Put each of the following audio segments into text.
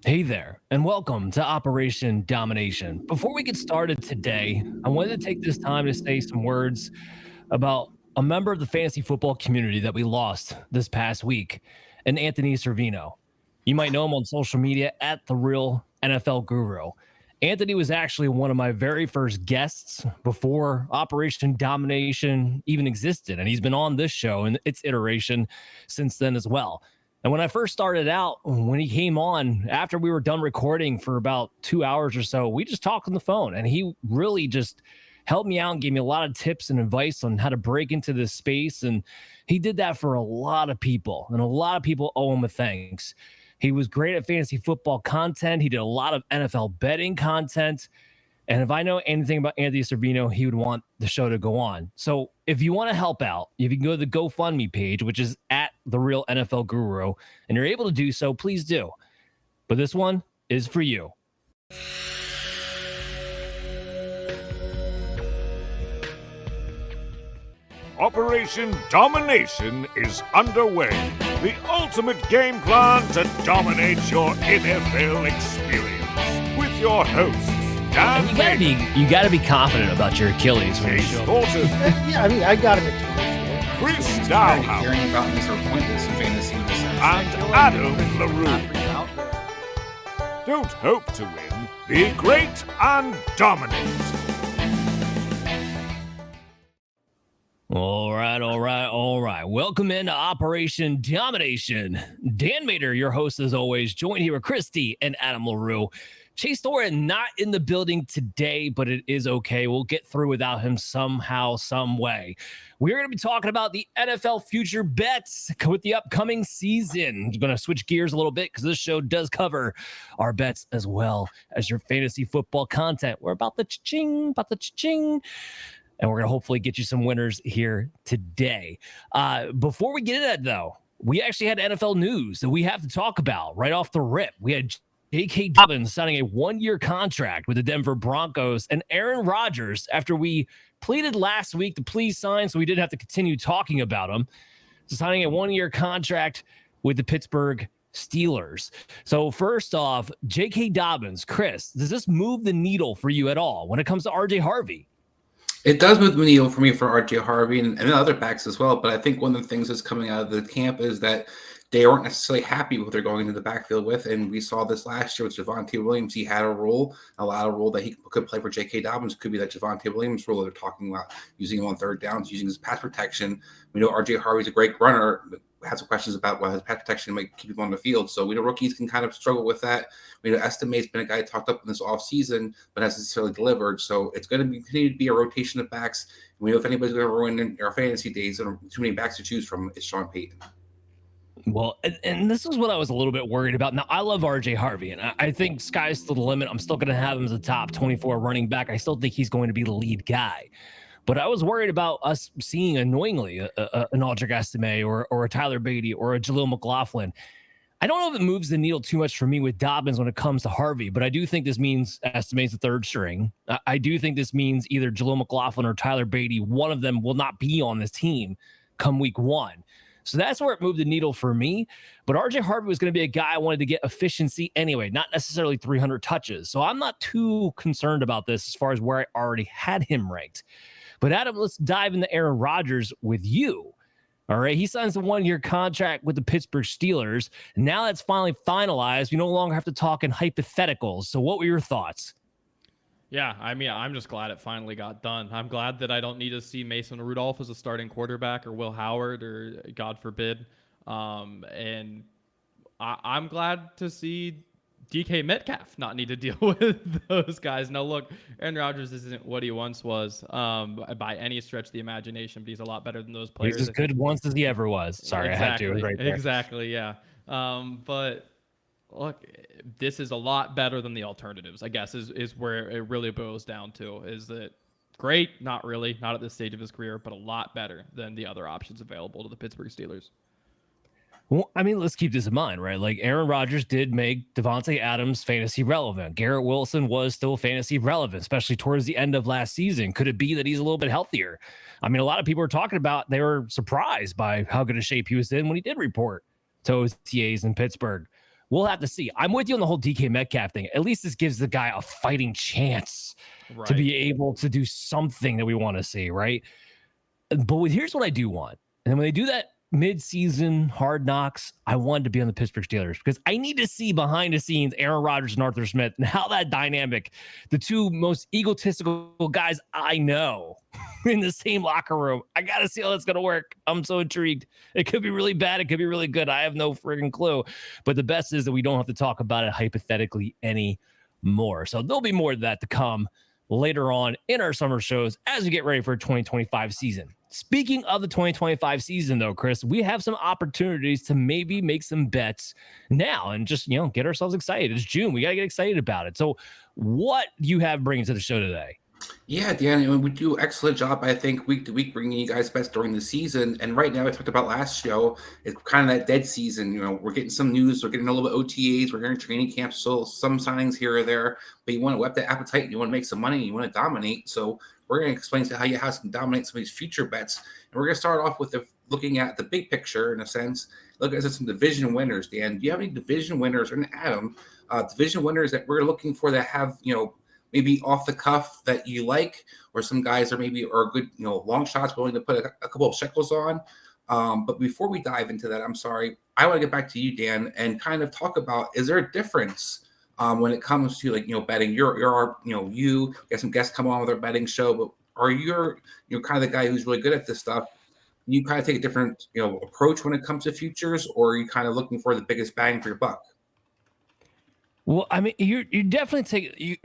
Hey there, and welcome to Operation Domination. Before we get started today, I wanted to take this time to say some words about a member of the fantasy football community that we lost this past week, and Anthony Servino. You might know him on social media at The Real NFL Guru. Anthony was actually one of my very first guests before Operation Domination even existed, and he's been on this show and its iteration since then as well. And when I first started out, when he came on, after we were done recording for about 2 hours or so, we just talked on the phone. And he really just helped me out and gave me a lot of tips and advice on how to break into this space. And he did that for a lot of people. And a lot of people owe him a thanks. He was great at fantasy football content. He did a lot of NFL betting content. And if I know anything about Anthony Servino, he would want the show to go on. So if you want to help out, if you can go to the GoFundMe page, which is at The Real NFL Guru, and you're able to do so, please do. But this one is for you. Operation Domination is underway. The ultimate game plan to dominate your NFL experience. With your hosts, Dan You gotta be confident about your Achilles when you Chase show up. Thornton, Yeah, I mean, I got him at Chris Tired of Dowhouse, hearing about me for pointless in fantasy in this sense. and Adam LaRue. Don't hope to win. Be great and dominate. All right. Welcome into Operation Domination. Dan Mater, your host as always, joined here with Christy and Adam LaRue. Chase Thornton not in the building today, but it is okay. We'll get through without him somehow, some way. We're going to be talking about the NFL future bets with the upcoming season. I'm going to switch gears a little bit because this show does cover our bets as well as your fantasy football content. We're about the cha-ching. And we're going to hopefully get you some winners here today. Before we get into that, though, we actually had NFL news that we have to talk about right off the rip. We had J.K. Dobbins signing a one-year contract with the Denver Broncos, and Aaron Rodgers, after we pleaded last week to please sign so we didn't have to continue talking about him, signing a one-year contract with the Pittsburgh Steelers. So first off, J.K. Dobbins, Chris, does this move the needle for you at all when it comes to R.J. Harvey? It does move the needle for me for RJ Harvey and other backs as well. But I think one of the things that's coming out of the camp is that they aren't necessarily happy with what they're going into the backfield with. And we saw this last year with Javonte Williams. He had a role that he could play for J.K. Dobbins. Could be that Javonte Williams role they're talking about, using him on third downs, using his pass protection. We know RJ Harvey's a great runner. Had some questions about why his pass protection might keep him on the field. So we know rookies can kind of struggle with that. We know Estimate's been a guy talked up in this offseason, but hasn't necessarily delivered. So it's going to continue to be a rotation of backs. We know if anybody's going to ruin in our fantasy days and too many backs to choose from, it's Sean Payton. Well, and this is what I was a little bit worried about. Now, I love RJ Harvey, and I think sky's still the limit. I'm still going to have him as a top 24 running back. I still think he's going to be the lead guy. But I was worried about us seeing, annoyingly, an Aldrick Estime or a Tyler Beatty or a Jaleel McLaughlin. I don't know if it moves the needle too much for me with Dobbins when it comes to Harvey, but I do think this means Estime's the third string. I do think this means either Jaleel McLaughlin or Tyler Beatty, one of them will not be on this team come week one. So that's where it moved the needle for me. But RJ Harvey was going to be a guy I wanted to get efficiency anyway, not necessarily 300 touches. So I'm not too concerned about this as far as where I already had him ranked. But Adam, let's dive into Aaron Rodgers with you. All right, he signs a one-year contract with the Pittsburgh Steelers. And now that's finally finalized. We no longer have to talk in hypotheticals. So what were your thoughts? Yeah, I mean, I'm just glad it finally got done. I'm glad that I don't need to see Mason Rudolph as a starting quarterback or Will Howard or God forbid. And I'm glad to see DK Metcalf not need to deal with those guys. Now, look, Aaron Rodgers isn't what he once was by any stretch of the imagination, but he's a lot better than those players. He's as good once as he ever was. Sorry, exactly. I had to. Right there. Exactly, yeah. But look, this is a lot better than the alternatives, I guess, is where it really boils down to. Is that great? Not really. Not at this stage of his career, but a lot better than the other options available to the Pittsburgh Steelers. Well, I mean, let's keep this in mind, right? Like Aaron Rodgers did make Devontae Adams fantasy relevant. Garrett Wilson was still fantasy relevant, especially towards the end of last season. Could it be that he's a little bit healthier? I mean, a lot of people were talking about, they were surprised by how good a shape he was in when he did report to OTAs in Pittsburgh. we'll have to see. I'm with you on the whole DK Metcalf thing. At least this gives the guy a fighting chance to be able to do something that we want to see, right? But here's what I do want. And when they do that mid-season Hard Knocks, I wanted to be on the Pittsburgh Steelers because I need to see behind the scenes Aaron Rodgers and Arthur Smith and how that dynamic, the two most egotistical guys I know in the same locker room. I got to see how that's going to work. I'm so intrigued. It could be really bad. It could be really good. I have no friggin' clue. But the best is that we don't have to talk about it hypothetically anymore. So there'll be more of that to come later on in our summer shows as we get ready for 2025 season. Speaking of the 2025 season, though, Chris, we have some opportunities to maybe make some bets now and just, get ourselves excited. It's June. We got to get excited about it. So what do you have bringing to the show today? Yeah, Dan, we do an excellent job, I think, week to week, bringing you guys bets during the season. And right now, I talked about last show, it's kind of that dead season. We're getting some news, we're getting a little bit OTAs, we're getting training camps, so some signings here or there. But you want to whet that appetite, and you want to make some money, and you want to dominate. So we're going to explain to how you can dominate some of these future bets. And we're going to start off with looking at the big picture, in a sense. Look at some division winners, Dan. Do you have any division winners, or Adam, division winners that we're looking for that have, maybe off the cuff that you like, or some guys are good, long shots willing to put a couple of shekels on. But before we dive into that, I'm sorry, I want to get back to you, Dan, and kind of talk about, is there a difference when it comes to betting? You got some guests come on with our betting show, but are you kind of the guy who's really good at this stuff? You kind of take a different, approach when it comes to futures, or are you kind of looking for the biggest bang for your buck? Well, I mean, you definitely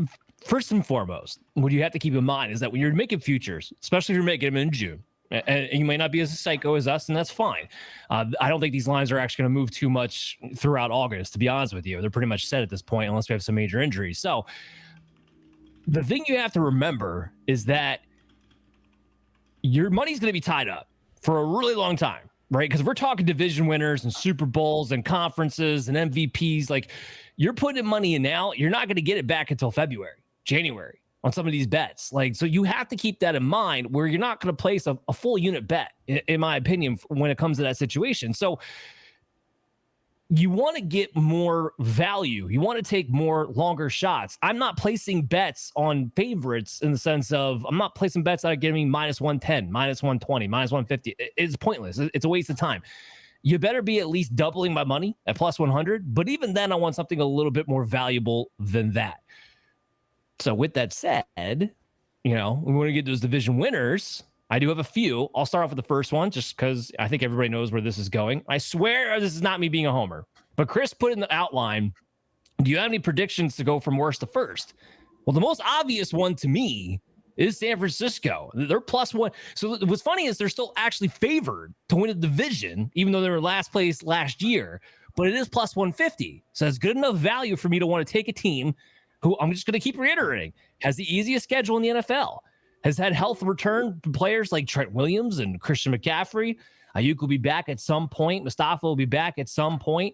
first and foremost, what you have to keep in mind is that when you're making futures, especially if you're making them in June, and you may not be as psycho as us, and that's fine. I don't think these lines are actually going to move too much throughout August, to be honest with you. They're pretty much set at this point, unless we have some major injuries. So the thing you have to remember is that your money's going to be tied up for a really long time, right? Because we're talking division winners and Super Bowls and conferences and MVPs. Like, you're putting money in now, you're not going to get it back until January on some of these bets. So you have to keep that in mind, where you're not going to place a full unit bet, in my opinion, when it comes to that situation. So you want to get more value. You want to take more longer shots. I'm not placing bets on favorites in the sense of, I'm not placing bets that are giving me minus 110, minus 120, minus 150. It's pointless. It's a waste of time. You better be at least doubling my money at plus 100. But even then, I want something a little bit more valuable than that. So with that said, we want to get those division winners. I do have a few. I'll start off with the first one just because I think everybody knows where this is going. I swear this is not me being a homer. But Chris put in the outline, do you have any predictions to go from worst to first? Well, the most obvious one to me is San Francisco. They're plus one. So what's funny is they're still actually favored to win a division, even though they were last place last year. But it is plus 150. So it's good enough value for me to want to take a team who, I'm just going to keep reiterating, has the easiest schedule in the NFL, has had health return players like Trent Williams and Christian McCaffrey. Ayuk will be back at some point. Mustafa will be back at some point.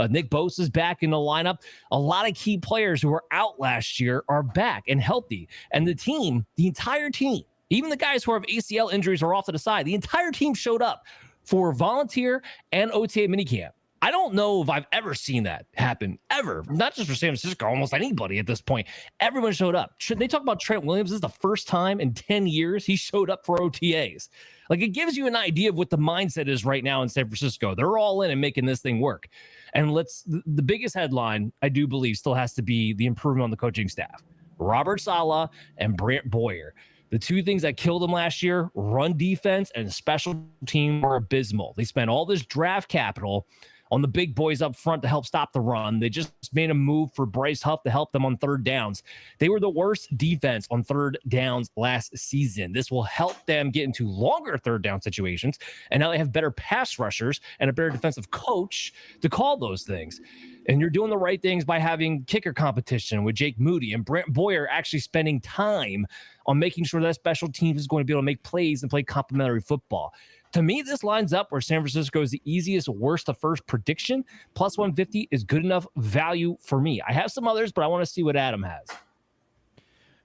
Nick Bosa's back in the lineup. A lot of key players who were out last year are back and healthy. And the entire team, even the guys who have ACL injuries are off to the side, the entire team showed up for volunteer and OTA minicamp. I don't know if I've ever seen that happen, ever. Not just for San Francisco, almost anybody at this point. Everyone showed up. They talk about Trent Williams. This is the first time in 10 years he showed up for OTAs. It gives you an idea of what the mindset is right now in San Francisco. They're all in and making this thing work. And the biggest headline, I do believe, still has to be the improvement on the coaching staff. Robert Saleh and Brant Boyer. The two things that killed them last year, run defense and special team, were abysmal. They spent all this draft capital on the big boys up front to help stop the run. They just made a move for Bryce Huff to help them on third downs. They were the worst defense on third downs last season. This will help them get into longer third down situations, and now they have better pass rushers and a better defensive coach to call those things. And you're doing the right things by having kicker competition with Jake Moody and Brant Boyer actually spending time on making sure that special teams is going to be able to make plays and play complementary football. To me, this lines up where San Francisco is the easiest, worst to first prediction. Plus 150 is good enough value for me. I have some others, but I want to see what Adam has.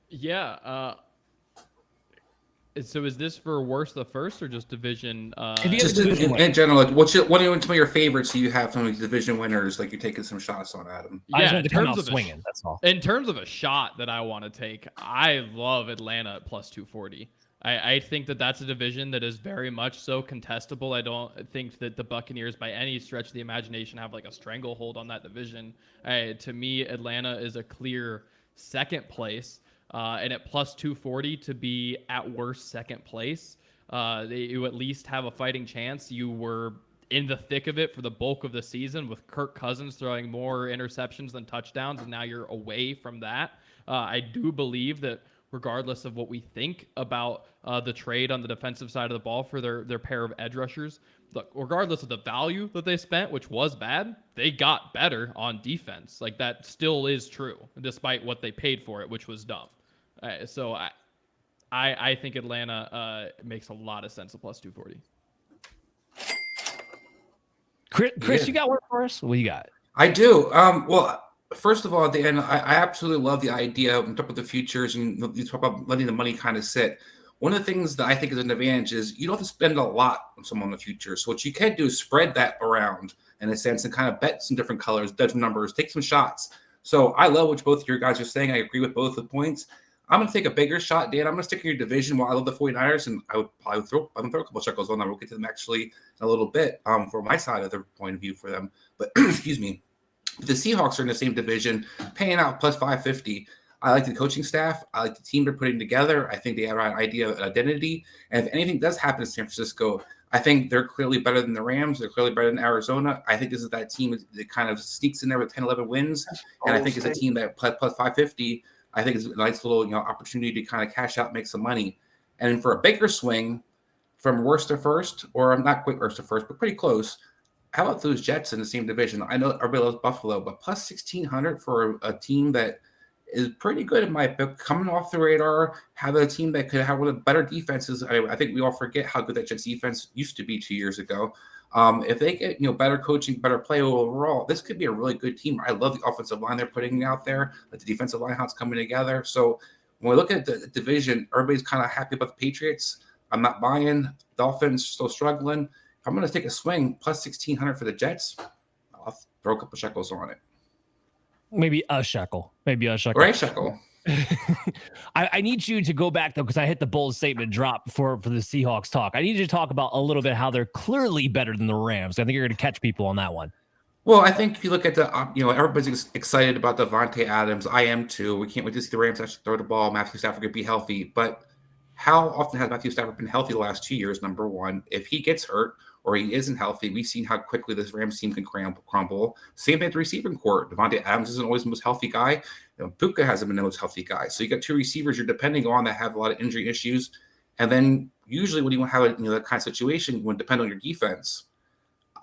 Yeah. So is this for worst the first or just division? If you have Just a division in general, like what are some of your favorites? You have some of these division winners, like you're taking some shots on Adam. I just Yeah, want in to come terms out of swinging. That's all. in terms of a shot that I want to take, I love Atlanta at plus 240. I think that that's a division that is very much so contestable. I don't think that the Buccaneers, by any stretch of the imagination, have like a stranglehold on that division. To me, Atlanta is a clear second place, and at plus 240 to be at worst second place, you at least have a fighting chance. You were in the thick of it for the bulk of the season with Kirk Cousins throwing more interceptions than touchdowns, and now you're away from that. I do believe that regardless of what we think about the trade on the defensive side of the ball for their pair of edge rushers, look, regardless of the value that they spent, which was bad, they got better on defense. Like, that still is true, despite what they paid for it, which was dumb. So I think Atlanta makes a lot of sense at plus 240. Chris, you got one for us? What you got? I do. Well, first of all, at the end, I absolutely love the idea of talk about the futures and you talk about letting the money kind of sit. One of the things that I think is an advantage is you don't have to spend a lot on someone in the future. So what you can do is spread that around in a sense and kind of bet some different colors, bet some numbers, take some shots. So I love what both of your guys are saying. I agree with both the points. I'm going to take a bigger shot, Dan. I'm going to stick in your division. While I love the 49ers, and I would probably throw a couple shekels on that. We'll get to them actually in a little bit for my side of the point of view for them. But excuse me. The Seahawks are in the same division, paying out plus 550. I like the coaching staff. I like the team they're putting together. I think they have an idea of identity. And if anything does happen in San Francisco, I think they're clearly better than the Rams. They're clearly better than Arizona. I think this is that team that kind of sneaks in there with 10, 11 wins. And I think it's a team that plus 550, I think is a nice little opportunity to kind of cash out, make some money. And for a bigger swing from worst to first, or I'm not quite worst to first, but pretty close, how about those Jets in the same division? I know everybody loves Buffalo, but plus 1,600 for a team that is pretty good in my book, coming off the radar, have a team that could have one of the better defenses. I think we all forget how good that Jets defense used to be 2 years ago. If they get better coaching, better play overall, this could be a really good team. I love the offensive line they're putting out there, like the defensive line, how it's coming together. So when we look at the division, everybody's kind of happy about the Patriots. I'm not buying. Dolphins still struggling. I'm going to take a swing, plus 1,600 for the Jets. I'll throw a couple shekels on it. Maybe a shekel. Or a shekel. I need you to go back, though, because I hit the bold statement drop for the Seahawks talk. I need you to talk about a little bit how they're clearly better than the Rams. I think you're going to catch people on that one. Well, I think if you look at the, everybody's excited about Devontae Adams. I am too. We can't wait to see the Rams actually throw the ball. Matthew Stafford could be healthy. But how often has Matthew Stafford been healthy the last 2 years, number one? If he gets hurt, or he isn't healthy, we've seen how quickly this Rams team can crumble. Same thing at the receiving court. Devontae Adams isn't always the most healthy guy. Puka hasn't been the most healthy guy. So you got two receivers you're depending on that have a lot of injury issues. And then usually when you want to have that kind of situation, you want to depend on your defense.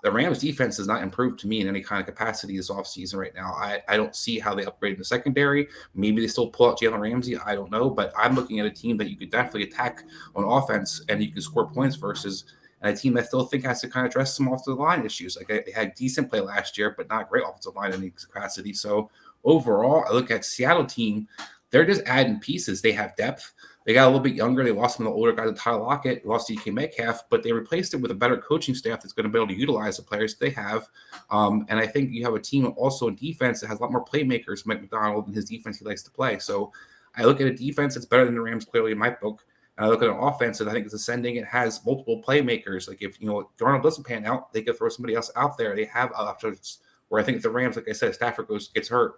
The Rams defense has not improved to me in any kind of capacity this offseason right now. I don't see how they upgrade the secondary. Maybe they still pull out Jalen Ramsey. I don't know. But I'm looking at a team that you could definitely attack on offense and you can score points versus a team I still think has to kind of address some offensive line issues. Like they had decent play last year, but not great offensive line in any capacity. So overall, I look at Seattle team, they're just adding pieces. They have depth. They got a little bit younger. They lost some of the older guys, Tyler Lockett, lost DK Metcalf, but they replaced it with a better coaching staff that's going to be able to utilize the players they have. And I think you have a team also in defense that has a lot more playmakers, Mike McDonald and his defense he likes to play. So I look at a defense that's better than the Rams clearly in my book. And I look at an offense that I think is ascending. It has multiple playmakers. Like if Darnold doesn't pan out, they could throw somebody else out there. They have options. Where I think if the Rams, like I said, Stafford gets hurt,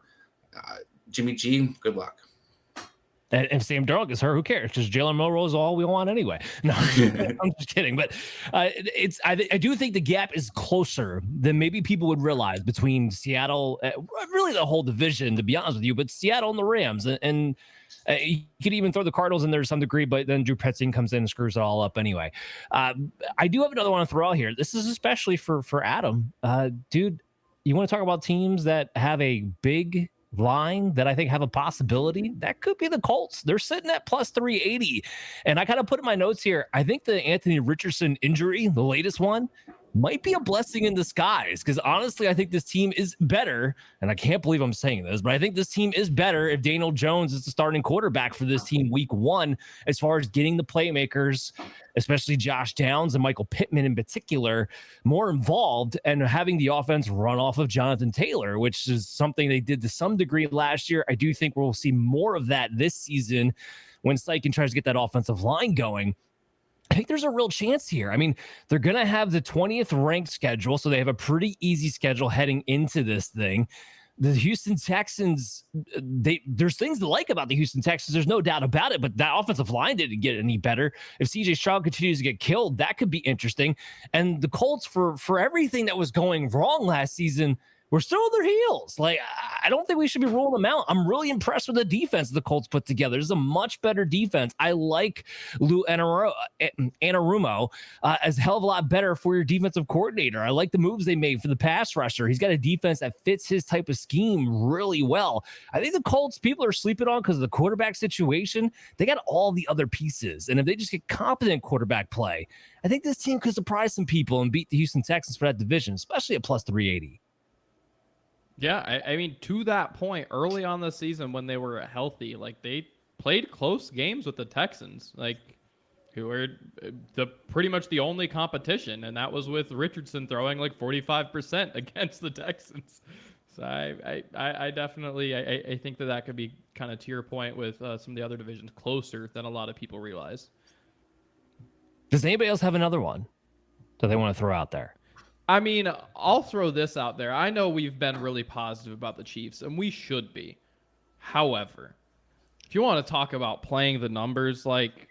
Jimmy G, good luck. And if Sam Darnold gets hurt, who cares? Because Jalen Milroe is all we want anyway. No, I'm just kidding. But I do think the gap is closer than maybe people would realize between Seattle, really the whole division, to be honest with you, but Seattle and the Rams. And you could even throw the Cardinals in there to some degree, but then Drew Petzing comes in and screws it all up anyway. I do have another one to throw out here. This is especially for Adam. Dude, you want to talk about teams that have a big line that I think have a possibility? That could be the Colts. They're sitting at plus 380. And I kind of put in my notes here, I think the Anthony Richardson injury, the latest one, might be a blessing in disguise, because honestly, I think this team is better, and I can't believe I'm saying this, but I think this team is better if Daniel Jones is the starting quarterback for this team week 1, as far as getting the playmakers, especially Josh Downs and Michael Pittman in particular, more involved and having the offense run off of Jonathan Taylor, which is something they did to some degree last year. I do think we'll see more of that this season when Steichen tries to get that offensive line going. I think there's a real chance here. I mean, they're going to have the 20th ranked schedule, so they have a pretty easy schedule heading into this thing. The Houston Texans, there's things to like about the Houston Texans. There's no doubt about it, but that offensive line didn't get any better. If CJ Stroud continues to get killed, that could be interesting. And the Colts, for everything that was going wrong last season, we're still on their heels. Like, I don't think we should be ruling them out. I'm really impressed with the defense the Colts put together. This is a much better defense. I like Lou Anarumo as a hell of a lot better for your defensive coordinator. I like the moves they made for the pass rusher. He's got a defense that fits his type of scheme really well. I think the Colts, people are sleeping on because of the quarterback situation. They got all the other pieces. And if they just get competent quarterback play, I think this team could surprise some people and beat the Houston Texans for that division, especially at plus 380. Yeah, I mean, to that point, early on the season when they were healthy, like they played close games with the Texans, like who were pretty much the only competition, and that was with Richardson throwing like 45% against the Texans. So I definitely I think that could be kind of to your point with some of the other divisions closer than a lot of people realize. Does anybody else have another one that they want to throw out there? I mean, I'll throw this out there. I know we've been really positive about the Chiefs, and we should be. However, if you want to talk about playing the numbers, like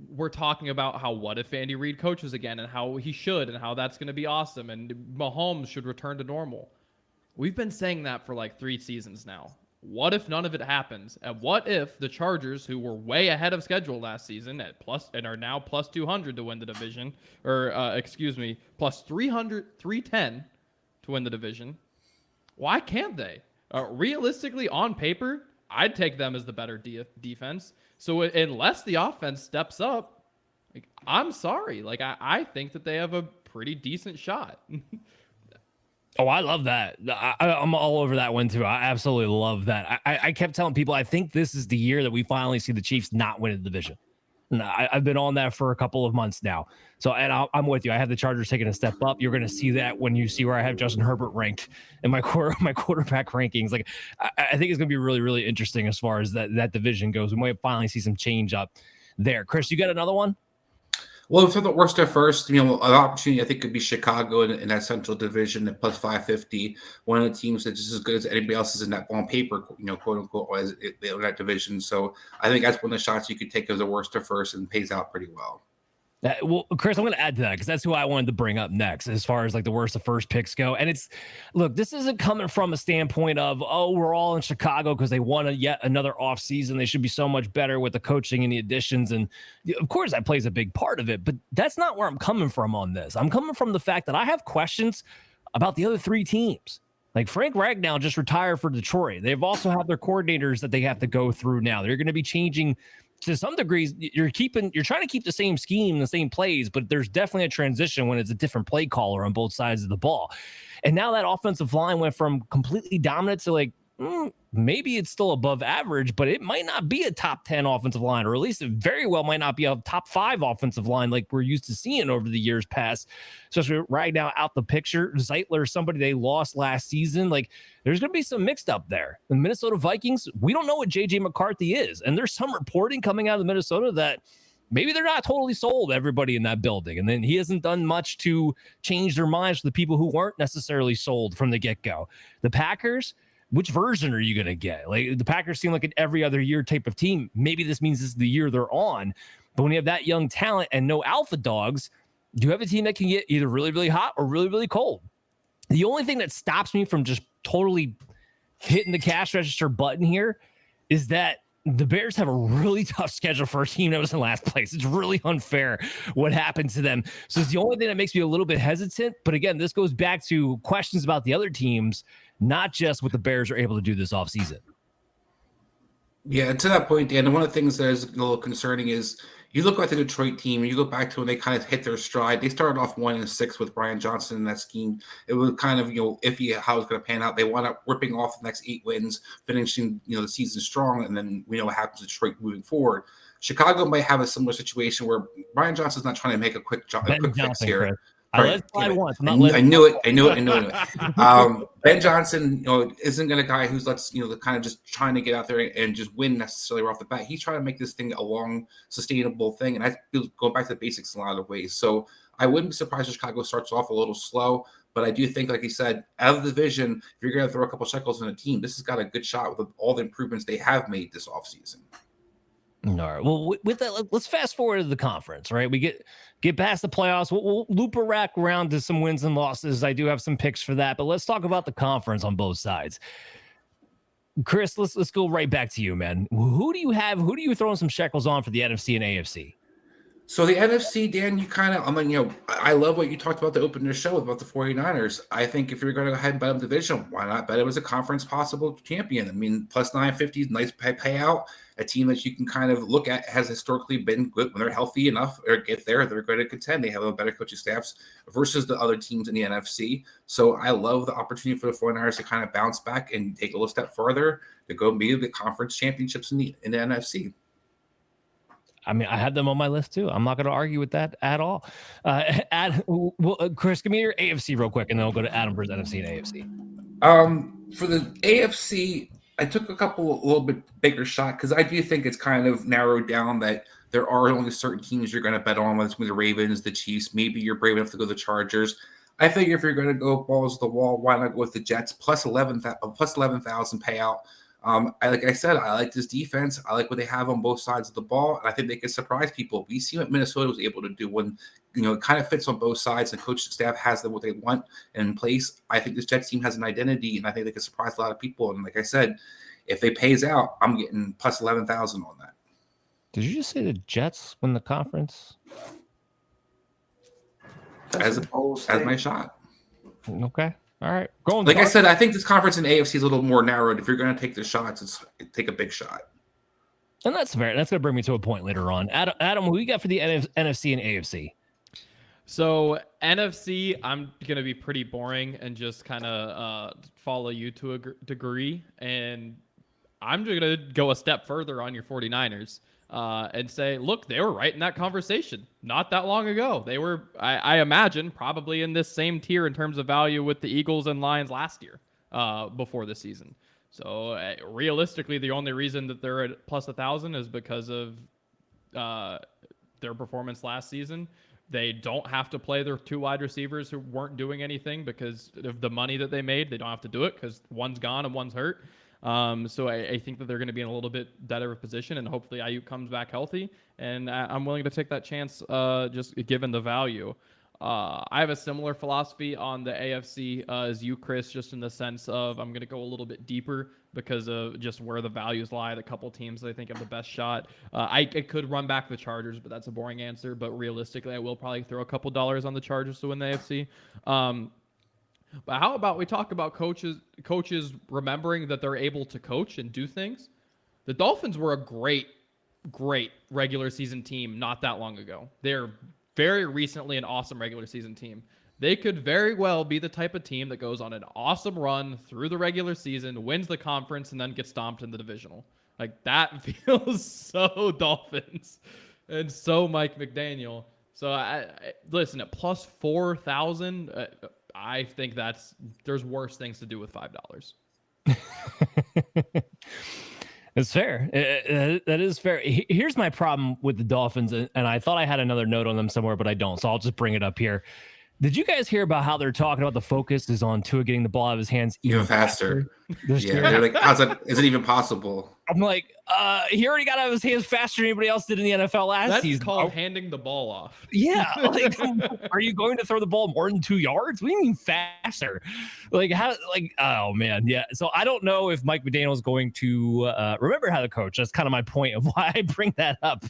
we're talking about how what if Andy Reid coaches again and how he should and how that's going to be awesome and Mahomes should return to normal. We've been saying that for like 3 seasons now. What if none of it happens? And what if the Chargers, who were way ahead of schedule last season at plus and are now plus 200 to win the division, or plus 310 to win the division? Why can't they? Realistically, on paper, I'd take them as the better defense. So unless the offense steps up, like, I'm sorry. Like I think that they have a pretty decent shot. Oh, I love that. I'm all over that one too. I absolutely love that. I kept telling people, I think this is the year that we finally see the Chiefs not win the division. And I've been on that for a couple of months now. So, and I'm with you. I have the Chargers taking a step up. You're going to see that when you see where I have Justin Herbert ranked in my quarterback rankings. Like, I think it's going to be really, really interesting as far as that division goes. We might finally see some change up there. Chris, you got another one? Well, for the worst at first, an opportunity I think could be Chicago in that Central Division at plus 550. One of the teams that's just as good as anybody else is in that on paper, quote unquote, as in that division. So I think that's one of the shots you could take as the worst at first and pays out pretty well. Well, Chris, I'm going to add to that because that's who I wanted to bring up next as far as like the worst of first picks go. And look, this isn't coming from a standpoint of, oh, we're all in Chicago because they won yet another off season. They should be so much better with the coaching and the additions. And of course that plays a big part of it, but that's not where I'm coming from on this. I'm coming from the fact that I have questions about the other 3 teams. Like Frank Ragnow just retired for Detroit. They've also have their coordinators that they have to go through now. They're going to be changing to some degrees. You're trying to keep the same scheme, the same plays, but there's definitely a transition when it's a different play caller on both sides of the ball. And now that offensive line went from completely dominant to like, maybe it's still above average, but it might not be a top 10 offensive line, or at least it very well might not be a top 5 offensive line like we're used to seeing over the years past. Especially right now out the picture. Zeitler, somebody they lost last season. Like there's going to be some mixed up there. The Minnesota Vikings, we don't know what JJ McCarthy is. And there's some reporting coming out of Minnesota that maybe they're not totally sold, everybody in that building. And then he hasn't done much to change their minds for the people who weren't necessarily sold from the get-go. The Packers, which version are you going to get? Like the Packers seem like an every other year type of team. Maybe this means this is the year they're on. But when you have that young talent and no alpha dogs, do you have a team that can get either really, really hot or really, really cold? The only thing that stops me from just totally hitting the cash register button here is that the Bears have a really tough schedule for a team that was in last place. It's really unfair what happened to them. So it's the only thing that makes me a little bit hesitant. But again, this goes back to questions about the other teams, not just what the Bears are able to do this offseason. Yeah, to that point, Dan, one of the things that is a little concerning is, You look at the Detroit team, you go back to when they kind of hit their stride. They started off 1-6 with Brian Johnson in that scheme. It was kind of, iffy how it was going to pan out. They wound up ripping off the next 8 wins, finishing, the season strong. And then we know what happens to Detroit moving forward. Chicago might have a similar situation where Brian Johnson's not trying to make a quick fix here. Chris. I let slide once. I knew it. Ben Johnson, isn't going to guy who's kind of just trying to get out there and just win necessarily right off the bat. He's trying to make this thing a long, sustainable thing, and I feel going back to the basics in a lot of ways. So I wouldn't be surprised if Chicago starts off a little slow, but I do think, like you said, out of the division, if you're going to throw a couple shekels in a team, this has got a good shot with all the improvements they have made this offseason. All right. Well, with that, let's fast forward to the conference, right? We get past the playoffs. We'll loop around to some wins and losses. I do have some picks for that, but let's talk about the conference on both sides. Chris, let's go right back to you, man. Who do you have? Who do you throwing some shekels on for the NFC and AFC? So the NFC, Dan, I love what you talked about the opener show about the 49ers. I think if you're going to go ahead and bet them division, why not bet them as a conference possible champion? I mean, plus 950 is nice payout. A team that you can kind of look at has historically been good when they're healthy enough or get there. They're going to contend. They have a better coaching staffs versus the other teams in the NFC. So I love the opportunity for the 49ers to kind of bounce back and take a little step further to go meet the conference championships in the NFC. I mean, I had them on my list too. I'm not going to argue with that at all. Chris, give me your AFC real quick, and then I'll go to Adam for his NFC and AFC. For the AFC, I took a little bit bigger shot because I do think it's kind of narrowed down that there are only certain teams you're going to bet on, whether it's the Ravens, the Chiefs. Maybe you're brave enough to go the Chargers. I figure if you're going to go balls to the wall, why not go with the Jets plus 11,000 payout. Like I said, I like this defense. I like what they have on both sides of the ball, and I think they can surprise people. We see what Minnesota was able to do when it kind of fits on both sides, and coaching staff has what they want in place. I think this Jets team has an identity, and I think they can surprise a lot of people. And like I said, if it pays out, I'm getting plus 11,000 on that. Did you just say the Jets win the conference? As my shot. Okay. All right. I said, I think this conference in AFC is a little more narrowed. If you're going to take the shots, take a big shot. And that's fair. That's going to bring me to a point later on. Adam, who you got for the NFC and AFC? So NFC, I'm going to be pretty boring and just kind of follow you to a degree. And I'm just going to go a step further on your 49ers and say, look, they were right in that conversation not that long ago. They were, I imagine, probably in this same tier in terms of value with the Eagles and Lions last year before the season. So realistically, the only reason that they're at plus 1,000 is because of their performance last season. They don't have to play their 2 wide receivers who weren't doing anything because of the money that they made. They don't have to do it because one's gone and one's hurt. So I think that they're going to be in a little bit better of a position, and hopefully Ayuk comes back healthy. And I'm willing to take that chance just given the value. I have a similar philosophy on the AFC as you, Chris, just in the sense of I'm going to go a little bit deeper because of just where the values lie. The couple teams that I think have the best shot. I could run back the Chargers, but that's a boring answer. But realistically, I will probably throw a couple dollars on the Chargers to win the AFC. But how about we talk about coaches remembering that they're able to coach and do things? The Dolphins were a great regular season team not that long ago. They're very recently an awesome regular season team. They could very well be the type of team that goes on an awesome run through the regular season, wins the conference, and then gets stomped in the divisional. Like, that feels so Dolphins and so Mike McDaniel. So listen, at plus 4,000, I think there's worse things to do with $5. It's fair. That is fair. Here's my problem with the Dolphins, and I thought I had another note on them somewhere, but I don't, so I'll just bring it up here. Did you guys hear about how they're talking about the focus is on Tua getting the ball out of his hands even faster? Yeah, they're like, is it even possible? I'm like, he already got out of his hands faster than anybody else did in the NFL last season. That's called handing the ball off. Yeah. Like, are you going to throw the ball more than 2 yards? What do you mean faster? Like, how, like, oh man. Yeah. So I don't know if Mike McDaniel is going to remember how to coach. That's kind of my point of why I bring that up.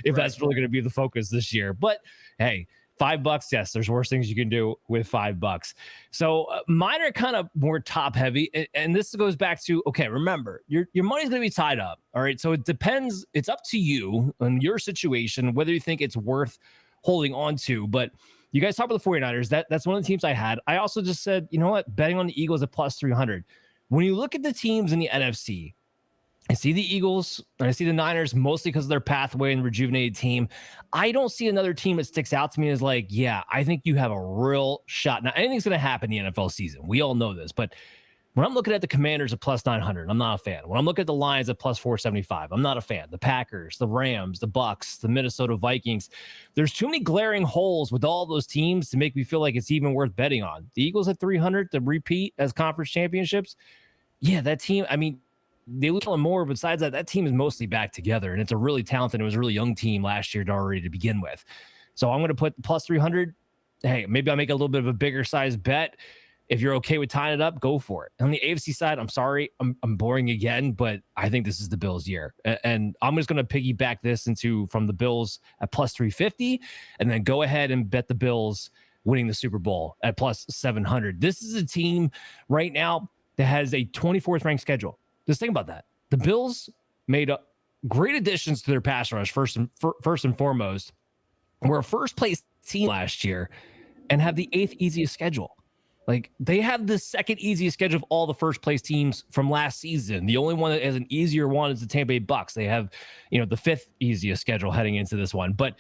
If that's really going to be the focus this year. But hey, $5, yes, there's worse things you can do with $5. So mine are kind of more top heavy. And this goes back to, okay, remember, your money's going to be tied up. All right. So it depends. It's up to you and your situation, whether you think it's worth holding on to. But you guys talk about the 49ers. That's one of the teams I had. I also just said, you know what? Betting on the Eagles at plus 300. When you look at the teams in the NFC, I see the Eagles and I see the Niners mostly because of their pathway and rejuvenated team. I don't see another team that sticks out to me as like, yeah, I think you have a real shot. Now, anything's going to happen in the NFL season. We all know this. But when I'm looking at the Commanders at plus 900, I'm not a fan. When I'm looking at the Lions at plus 475, I'm not a fan. The Packers, the Rams, the Bucks, the Minnesota Vikings. There's too many glaring holes with all those teams to make me feel like it's even worth betting on. The Eagles at 300 to repeat as conference championships. Yeah, that team, I mean, they look more. Besides that team is mostly back together, and it's a really talented. It was a really young team last year already to begin with. So I'm going to put plus 300. Hey, maybe I'll make a little bit of a bigger size bet. If you're okay with tying it up, go for it. On the AFC side, I'm sorry, I'm boring again, but I think this is the Bills' year, and I'm just going to piggyback this from the Bills at plus 350, and then go ahead and bet the Bills winning the Super Bowl at plus 700. This is a team right now that has a 24th ranked schedule. Just think about that. The Bills made great additions to their pass rush first and foremost. We're a first place team last year and have the 8th easiest schedule. Like, they have the 2nd easiest schedule of all the first place teams from last season. The only one that has an easier one is the Tampa Bay Bucks. They have, the 5th easiest schedule heading into this one. But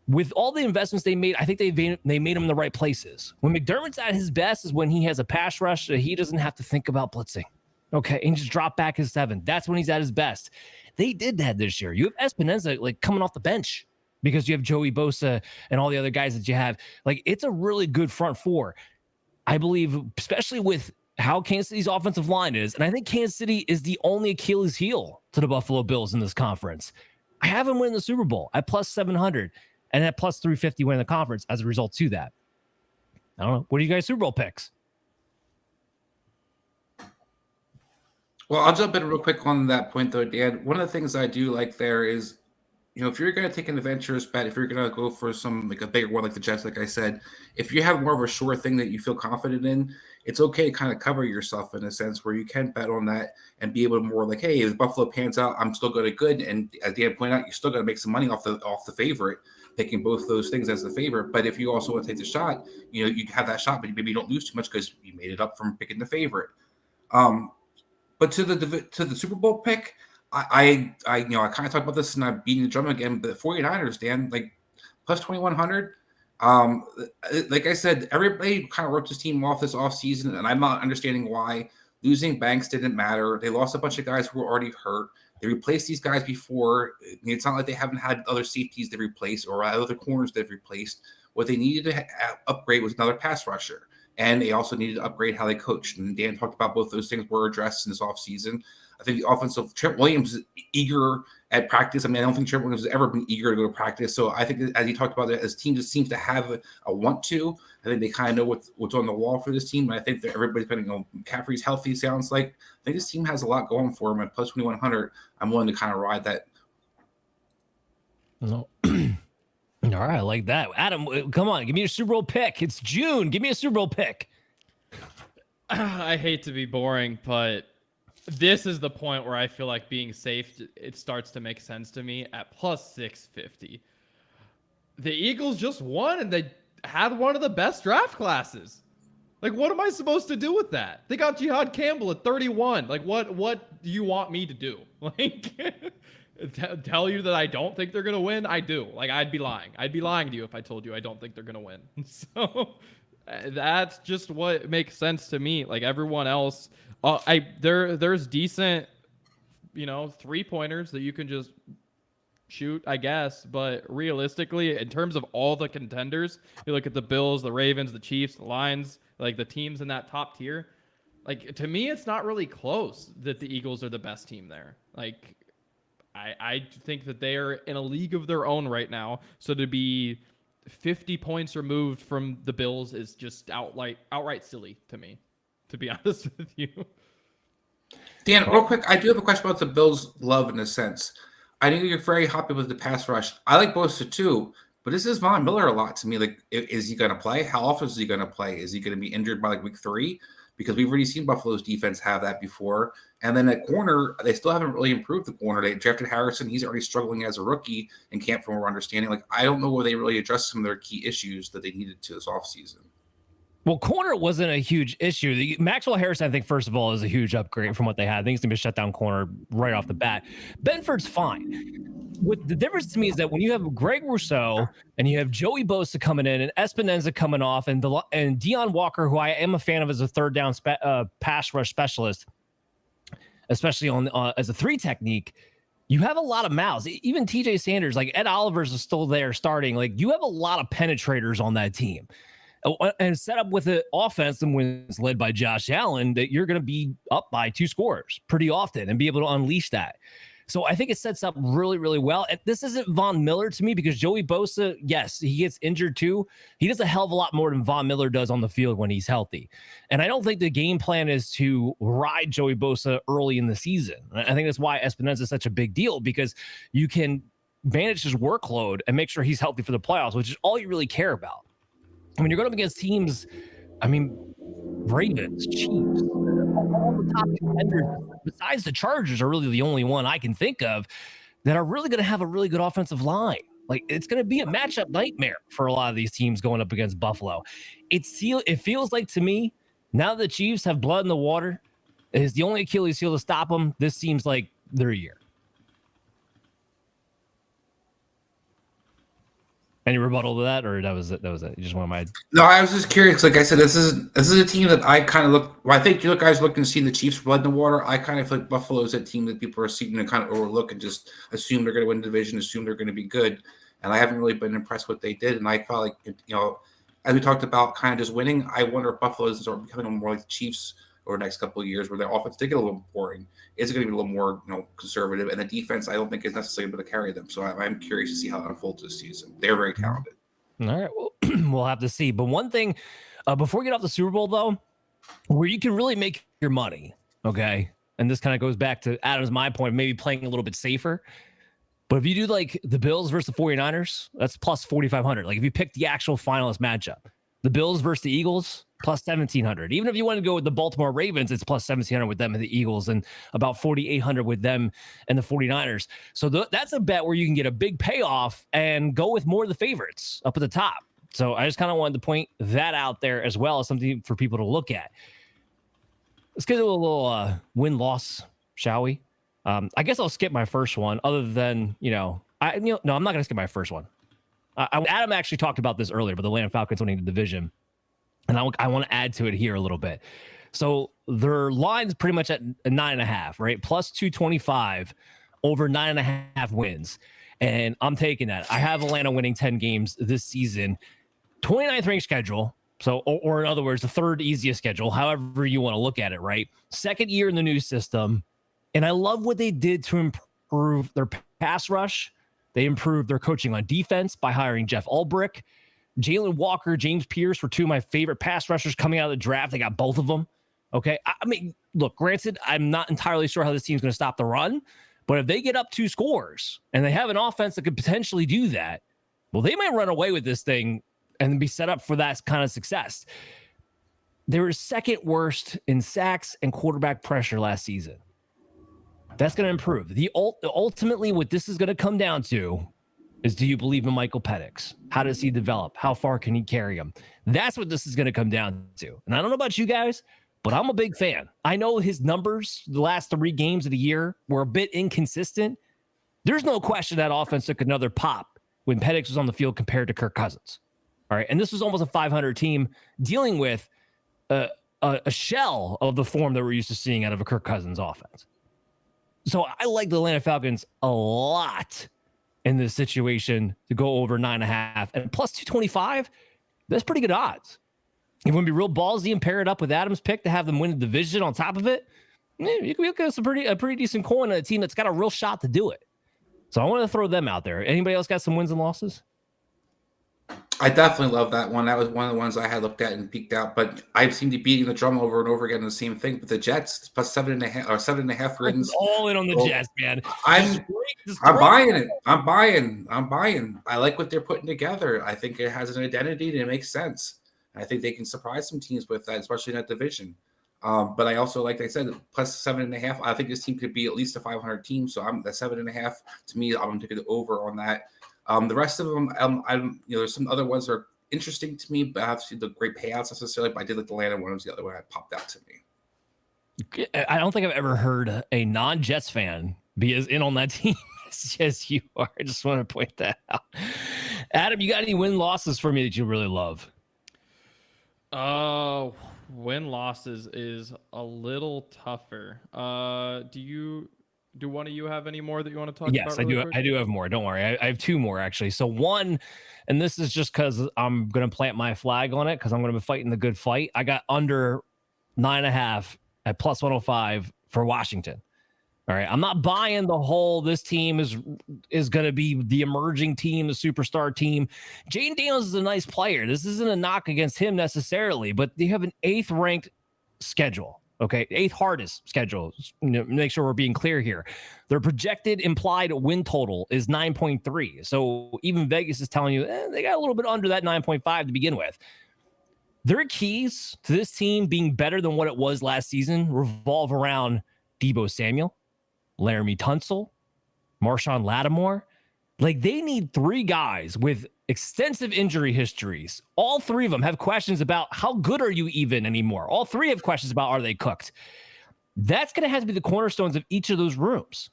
with all the investments they made, I think they made them in the right places. When McDermott's at his best is when he has a pass rush that he doesn't have to think about blitzing. Okay, and just drop back his 7. That's when he's at his best. They did that this year. You have Espinoza like coming off the bench because you have Joey Bosa and all the other guys that you have. Like, it's a really good front four. I believe, especially with how Kansas City's offensive line is, and I think Kansas City is the only Achilles heel to the Buffalo Bills in this conference. I have them win the Super Bowl at plus 700 and at plus 350 win the conference as a result to that. I don't know. What are you guys' Super Bowl picks? Well, I'll jump in real quick on that point, though, Dan. One of the things I do like there is, if you're going to take an adventurous bet, if you're going to go for some like a bigger one like the Jets, like I said, if you have more of a sure thing that you feel confident in, it's okay to kind of cover yourself in a sense where you can bet on that and be able to more like, hey, if Buffalo pans out, I'm still going to good. And as Dan pointed out, you're still going to make some money off the favorite, picking both those things as the favorite. But if you also want to take the shot, you have that shot, but maybe you don't lose too much because you made it up from picking the favorite. But to the Super Bowl pick, I kind of talked about this and I'm beating the drum again, but the 49ers, Dan, like plus 2,100. Like I said, everybody kind of wrote this team off this offseason, and I'm not understanding why. Losing Banks didn't matter. They lost a bunch of guys who were already hurt. They replaced these guys before. It's not like they haven't had other safeties to replace or other corners they've replaced. What they needed to upgrade was another pass rusher. And they also needed to upgrade how they coached. And Dan talked about both those things were addressed in this offseason. I think the offensive Trent Williams is eager at practice. I mean, I don't think Trent Williams has ever been eager to go to practice. So I think as he talked about it, as team just seems to have a want to. I think they kind of know what's on the wall for this team. And I think that everybody's been, McCaffrey's healthy, sounds like. I think this team has a lot going for him. At plus 2,100, I'm willing to kind of ride that. No. All right, I like that. Adam, come on, give me your Super Bowl pick. It's June. Give me a Super Bowl pick. I hate to be boring, but this is the point where I feel like being safe, it starts to make sense to me at plus 650. The Eagles just won, and they had one of the best draft classes. Like, what am I supposed to do with that? They got Jihad Campbell at 31. Like, what do you want me to do? Like, tell you that I don't think they're going to win? I do. Like, I'd be lying. I'd be lying to you if I told you I don't think they're going to win. So that's just what makes sense to me. Like, everyone else, there's decent, 3-pointers that you can just shoot, I guess. But realistically, in terms of all the contenders, you look at the Bills, the Ravens, the Chiefs, the Lions, like the teams in that top tier, like, to me, it's not really close that the Eagles are the best team there. Like, I think that they are in a league of their own right now. So to be 50 points removed from the Bills is just outright silly to me, to be honest with you. Dan, real quick, I do have a question about the Bills' love in a sense. I know you're very happy with the pass rush. I like Bosa too, But this is Von Miller a lot to me. Like, is he going to play? How often is he going to play? Is he going to be injured by like week 3? Because we've already seen Buffalo's defense have that before. And then at corner, they still haven't really improved the corner. They drafted Harrison. He's already struggling as a rookie in camp from our understanding. Like, I don't know where they really addressed some of their key issues that they needed to this offseason. Well, corner wasn't a huge issue. Maxwell Harrison, I think, first of all, is a huge upgrade from what they had. I think he's going to be a shutdown corner right off the bat. Benford's fine. What the difference to me is that when you have Greg Rousseau and you have Joey Bosa coming in and Espinoza coming off and Deion Walker, who I am a fan of as a third down pass rush specialist, especially on as a 3 technique, you have a lot of mouths. Even TJ Sanders, like Ed Oliver's is still there starting. Like, you have a lot of penetrators on that team. And set up with an offense and when it's led by Josh Allen, that you're going to be up by 2 scores pretty often and be able to unleash that. So I think it sets up really, really well. And this isn't Von Miller to me because Joey Bosa, yes, he gets injured too. He does a hell of a lot more than Von Miller does on the field when he's healthy. And I don't think the game plan is to ride Joey Bosa early in the season. I think that's why Espinoza is such a big deal, because you can manage his workload and make sure he's healthy for the playoffs, which is all you really care about. I mean, you're going up against teams, I mean, Ravens, Chiefs, all the top contenders, besides the Chargers, are really the only one I can think of that are really going to have a really good offensive line. Like, it's going to be a matchup nightmare for a lot of these teams going up against Buffalo. It feels like to me, now the Chiefs have blood in the water, it is the only Achilles heel to stop them. This seems like their year. Any rebuttal to that, or that was it? That was it. You just want my. No, I was just curious. Like I said, this is a team that I kind of look. Well, I think you guys looking to see the Chiefs' blood in the water. I kind of feel like Buffalo is a team that people are seeking to kind of overlook and just assume they're going to win the division, assume they're going to be good. And I haven't really been impressed with what they did. And I felt like, as we talked about, kind of just winning. I wonder if Buffalo is becoming more like the Chiefs over the next couple of years, where their offense did get a little boring. Is it going to be a little more, conservative? And the defense, I don't think is necessarily able to carry them. So I'm curious to see how it unfolds this season. They're very talented. All right, well, we'll have to see. But one thing, before we get off the Super Bowl, though, where you can really make your money, okay? And this kind of goes back to Adam's my point, maybe playing a little bit safer. But if you do like the Bills versus the 49ers, that's plus 4,500. Like if you pick the actual finalist matchup, the Bills versus the Eagles, plus 1,700. Even if you want to go with the Baltimore Ravens, it's plus 1,700 with them and the Eagles, and about 4,800 with them and the 49ers. So that's a bet where you can get a big payoff and go with more of the favorites up at the top. So I just kind of wanted to point that out there as well as something for people to look at. Let's get to a little win-loss, shall we? I guess I'll skip my first one, other than, no, I'm not going to skip my first one. Adam actually talked about this earlier, but the Atlanta Falcons winning the division. And I want to add to it here a little bit. So their line's pretty much at 9.5, right? Plus 225 over 9.5 wins. And I'm taking that. I have Atlanta winning 10 games this season. 29th ranked schedule. So, or in other words, the third easiest schedule, however you want to look at it, right? Second year in the new system. And I love what they did to improve their pass rush. They improved their coaching on defense by hiring Jeff Ulbrich. Jalen Walker, James Pierce were two of my favorite pass rushers coming out of the draft. They got both of them. Okay. I mean, look, granted, I'm not entirely sure how this team's going to stop the run, but if they get up 2 scores and they have an offense that could potentially do that, well, they might run away with this thing and be set up for that kind of success. They were second worst in sacks and quarterback pressure last season. That's going to improve. Ultimately, what this is going to come down to is, do you believe in Michael Penix? How does he develop? How far can he carry him? That's what this is going to come down to. And I don't know about you guys, but I'm a big fan. I know his numbers the last 3 games of the year were a bit inconsistent. There's no question that offense took another pop when Penix was on the field compared to Kirk Cousins. All right. And this was almost a 500 team dealing with a shell of the form that we're used to seeing out of a Kirk Cousins offense. So I like the Atlanta Falcons a lot in this situation to go over 9.5 and plus 225. That's pretty good odds. You want to be real ballsy and pair it up with Adam's pick to have them win the division on top of it? You can get a pretty decent coin on a team that's got a real shot to do it. So I want to throw them out there. Anybody else got some wins and losses? I definitely love that one. That was one of the ones I had looked at and peeked out. But I've seen you beating the drum over and over again the same thing. But the Jets plus 7.5 I was wins. all in on the So Jets, man. I'm Destroy buying it. I'm buying. I like what they're putting together. I think it has an identity and it makes sense. I think they can surprise some teams with that, especially in that division. But I also, like I said, plus 7.5. I think this team could be at least a 500 team. So I'm the 7.5 to me. I'm taking the over on that. The rest of them, there's some other ones that are interesting to me, but I have to see the great payouts necessarily. But I did like the Atlanta one was the other one that popped out to me. I don't think I've ever heard a non-Jets fan be as in on that team as you are. I just want to point that out. Adam, you got any win-losses for me that you really love? Win-losses is a little tougher. Do one of you have any more that you want to talk about? Yes, I do. I do have more. Don't worry. I have two more actually. So one, and this is just because I'm going to plant my flag on it because I'm going to be fighting the good fight. I got under 9.5 at plus 105 for Washington. All right. I'm not buying the whole this team is going to be the emerging team, the superstar team. Jaden Daniels is a nice player. This isn't a knock against him necessarily, but they have an 8th ranked schedule. Okay, 8th hardest schedule. Make sure we're being clear here. Their projected implied win total is 9.3. So even Vegas is telling you they got a little bit under that 9.5 to begin with. Their keys to this team being better than what it was last season revolve around Deebo Samuel, Laramie Tunsil, Marshawn Lattimore. Like they need 3 guys with extensive injury histories. All 3 of them have questions about how good are you even anymore. All 3 have questions about are they cooked. That's going to have to be the cornerstones of each of those rooms.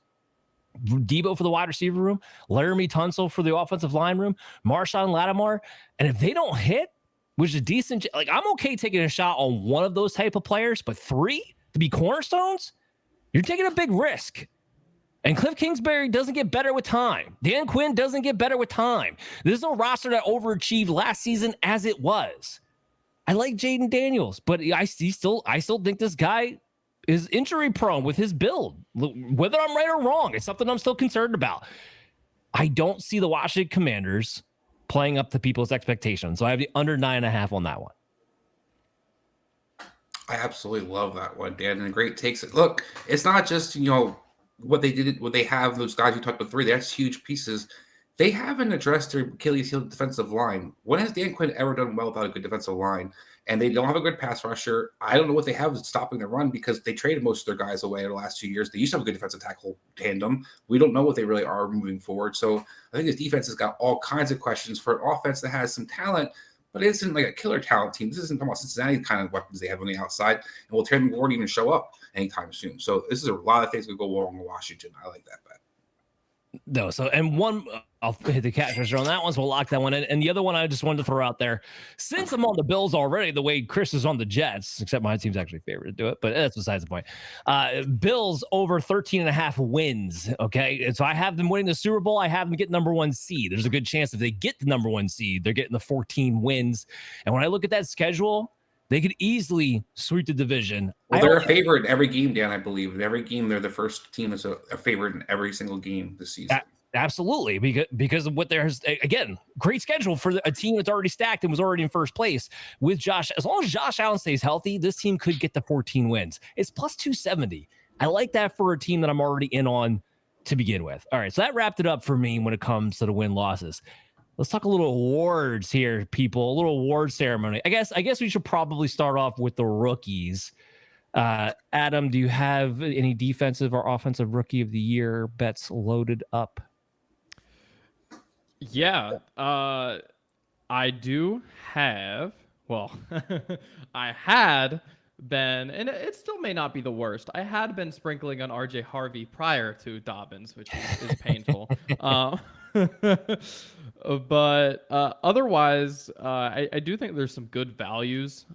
Deebo for the wide receiver room, Laramie Tunsil for the offensive line room, Marshawn Lattimore. And if they don't hit, which is decent, like I'm okay taking a shot on one of those type of players, but 3 to be cornerstones, you're taking a big risk. And Cliff Kingsbury doesn't get better with time. Dan Quinn doesn't get better with time. This is a roster that overachieved last season as it was. I like Jaden Daniels, but I still think this guy is injury prone with his build. Whether I'm right or wrong, it's something I'm still concerned about. I don't see the Washington Commanders playing up to people's expectations. So I have the under 9.5 on that one. I absolutely love that one, Dan. And great takes. Look, it's not just, what they have, those guys you talked about 3, that's huge pieces. They haven't addressed their Achilles heel defensive line. When has Dan Quinn ever done well without a good defensive line? And they don't have a good pass rusher. I don't know what they have stopping the run because they traded most of their guys away in the last 2 years. They used to have a good defensive tackle tandem. We don't know what they really are moving forward. So I think this defense has got all kinds of questions for an offense that has some talent, but it isn't like a killer talent team. This isn't talking about Cincinnati kind of weapons they have on the outside. And will Terry McLaurin even show up anytime soon? So this is a lot of things that go wrong in Washington. I like that bet. No, so and one, I'll hit the cash register on that one, so we'll lock that one in. And the other one I just wanted to throw out there, since I'm on the Bills already, the way Chris is on the Jets, except my team's actually favored to do it, but that's besides the point. Bills over 13.5 wins. Okay, and so I have them winning the Super Bowl. I have them get number 1 seed. There's a good chance if they get the number 1 seed, they're getting the 14 wins. And when I look at that schedule, they could easily sweep the division. Well, they're a favorite in every game, Dan, I believe. In every game, they're the first team that's a favorite in every single game this season. Absolutely, because of what there's, again, great schedule for a team that's already stacked and was already in first place with Josh. As long as Josh Allen stays healthy, this team could get to 14 wins. It's plus 270. I like that for a team that I'm already in on to begin with. All right, so that wrapped it up for me when it comes to the win-losses. Let's talk a little awards here, people. A little award ceremony. I guess we should probably start off with the rookies. Adam, do you have any defensive or offensive rookie of the year bets loaded up? Yeah, I do have. Well, I had been, and it still may not be the worst. I had been sprinkling on RJ Harvey prior to Dobbins, which is painful. But otherwise, I do think there's some good values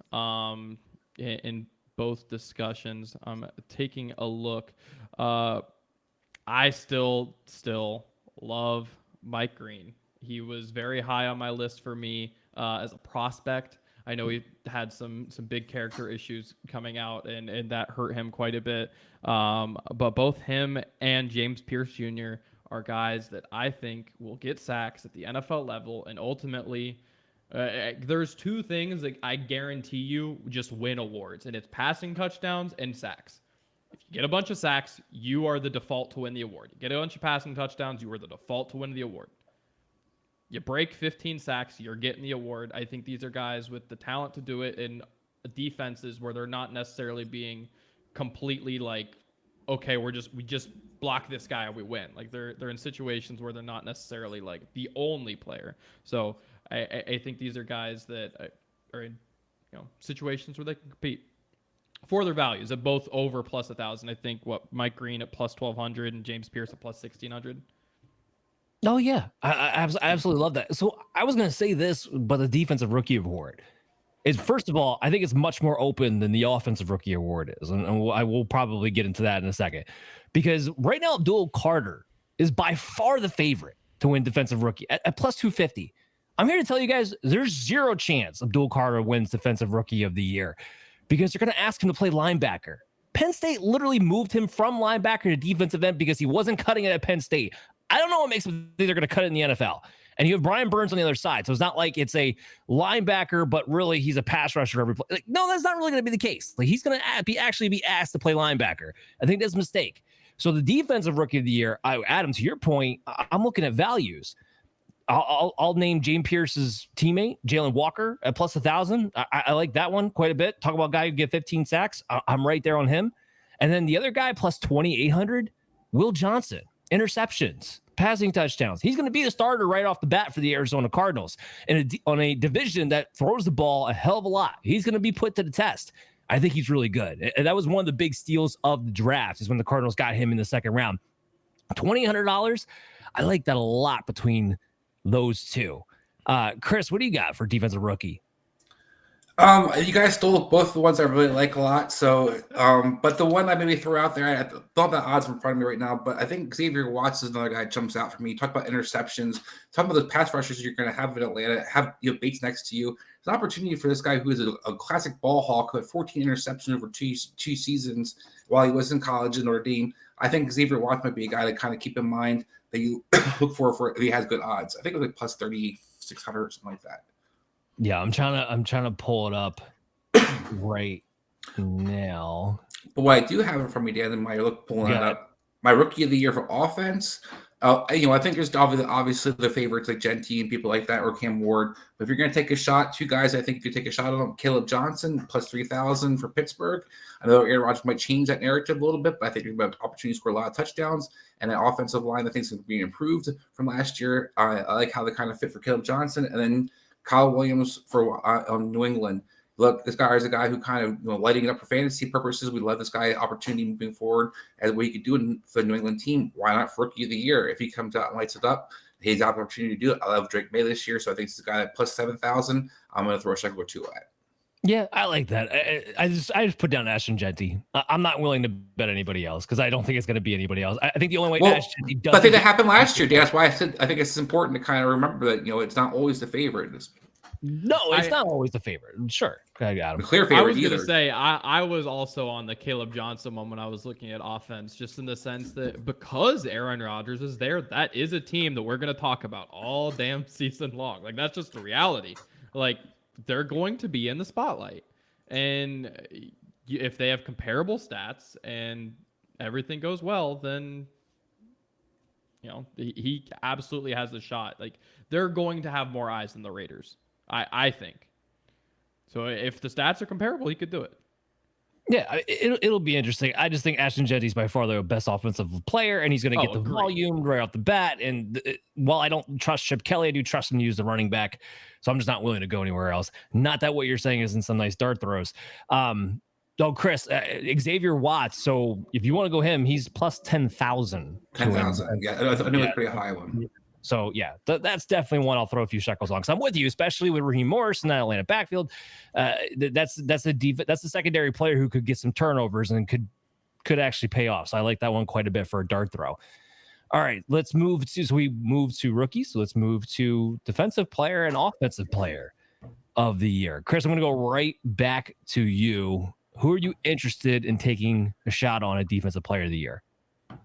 in both discussions. I'm taking a look. I still love Mike Green. He was very high on my list for me as a prospect. I know he had some big character issues coming out, and that hurt him quite a bit. But both him and James Pierce Jr. are guys that I think will get sacks at the NFL level and ultimately There's two things that I guarantee you just win awards, and it's passing touchdowns and sacks. If you get a bunch of sacks, you are the default to win the award. You get a bunch of passing touchdowns, you are the default to win the award. You break 15 sacks, you're getting the award. I think these are guys with the talent to do it in defenses where they're not necessarily being completely like, okay, we just block this guy and we win. Like they're in situations where they're not necessarily like the only player. So I think these are guys that are in situations where they can compete for their values at both over plus 1,000. I think Mike Green at plus 1,200 and James Pierce at plus 1,600. Oh yeah, I absolutely love that. So I was going to say this, but the defensive rookie award is, first of all, I think it's much more open than the offensive rookie award is, and I will probably get into that in a second, because right now Abdul Carter is by far the favorite to win defensive rookie at plus 250. I'm here to tell you guys, there's zero chance Abdul Carter wins defensive rookie of the year, because they're going to ask him to play linebacker. Penn State literally moved him from linebacker to defensive end because he wasn't cutting it at Penn State. I don't know what makes them think they're going to cut it in the NFL. And you have Brian Burns on the other side. So it's not like it's a linebacker, but really he's a pass rusher every play. Like, no, that's not really going to be the case. Like, he's going to actually be asked to play linebacker. I think that's a mistake. So the defensive rookie of the year, Adam, to your point, I'm looking at values. I'll name James Pierce's teammate, Jalen Walker, at plus 1,000. I like that one quite a bit. Talk about a guy who get 15 sacks. I'm right there on him. And then the other guy, plus 2,800, Will Johnson, interceptions, passing touchdowns. He's going to be the starter right off the bat for the Arizona Cardinals on a division that throws the ball a hell of a lot. He's going to be put to the test. I think he's really good. And that was one of the big steals of the draft, is when the Cardinals got him in the second round. $2,800. I like that a lot between those two. Chris, what do you got for defensive rookie? You guys stole both the ones I really like a lot. So, but the one I maybe threw out there, I don't have the odds in front of me right now, but I think Xavier Watts is another guy that jumps out for me. Talk about interceptions, talk about those pass rushers you're going to have in Atlanta, have Bates next to you. It's an opportunity for this guy who is a classic ball hawk who had 14 interceptions over two seasons while he was in college in Notre Dame. I think Xavier Watts might be a guy to kind of keep in mind that you look for if he has good odds. I think it was like plus 3,600 or something like that. Yeah, I'm trying to pull it up right now. But what I do have it from me, Dan, and you're pulling that up. My rookie of the year for offense. I think there's obviously the favorites like Genty and people like that, or Cam Ward. But if you're going to take a shot, two guys I think you could take a shot on: Caleb Johnson plus 3,000 for Pittsburgh. I know Aaron Rodgers might change that narrative a little bit, but I think you're about opportunity to score a lot of touchdowns, and an offensive line that I think is being improved from last year. I like how they kind of fit for Caleb Johnson, and then Kyle Williams for New England. Look, this guy is a guy who kind of lighting it up for fantasy purposes. We love this guy opportunity moving forward as what he could do for the New England team. Why not for rookie of the year? If he comes out and lights it up, he's got the opportunity to do it. I love Drake May this year, so I think this is a guy at plus 7,000. I'm going to throw a shekel or two at. Yeah, I like that. I just put down Ashton Genty. I'm not willing to bet anybody else because I don't think it's going to be anybody else. I think the only way Ashton Genty does. But I think that happened last year, Dan. That's why I said I think it's important to kind of remember that it's not always the favorite. No, it's not always the favorite. Sure, I got him. The clear favorite. I was going to say I was also on the Caleb Johnson one when I was looking at offense, just in the sense that because Aaron Rodgers is there, that is a team that we're going to talk about all damn season long. Like, that's just the reality. Like, they're going to be in the spotlight, and if they have comparable stats and everything goes well, then he absolutely has a shot. Like, they're going to have more eyes than the Raiders, I think. So if the stats are comparable, he could do it. Yeah, it'll be interesting. I just think Ashton Genty's by far the best offensive player, and he's going to get the volume right off the bat. And while I don't trust Chip Kelly, I do trust him to use the running back. So I'm just not willing to go anywhere else. Not that what you're saying isn't some nice dart throws. Chris, Xavier Watts. So if you want to go him, he's plus 10,000. 10,000. Yeah, I knew it was a pretty high one. So, yeah, that's definitely one I'll throw a few shekels on, because I'm with you, especially with Raheem Morris in that Atlanta backfield. That's the secondary player who could get some turnovers and could actually pay off. So I like that one quite a bit for a dart throw. All right, let's move to – so we moved to rookies. So let's move to defensive player and offensive player of the year. Chris, I'm going to go right back to you. Who are you interested in taking a shot on a defensive player of the year?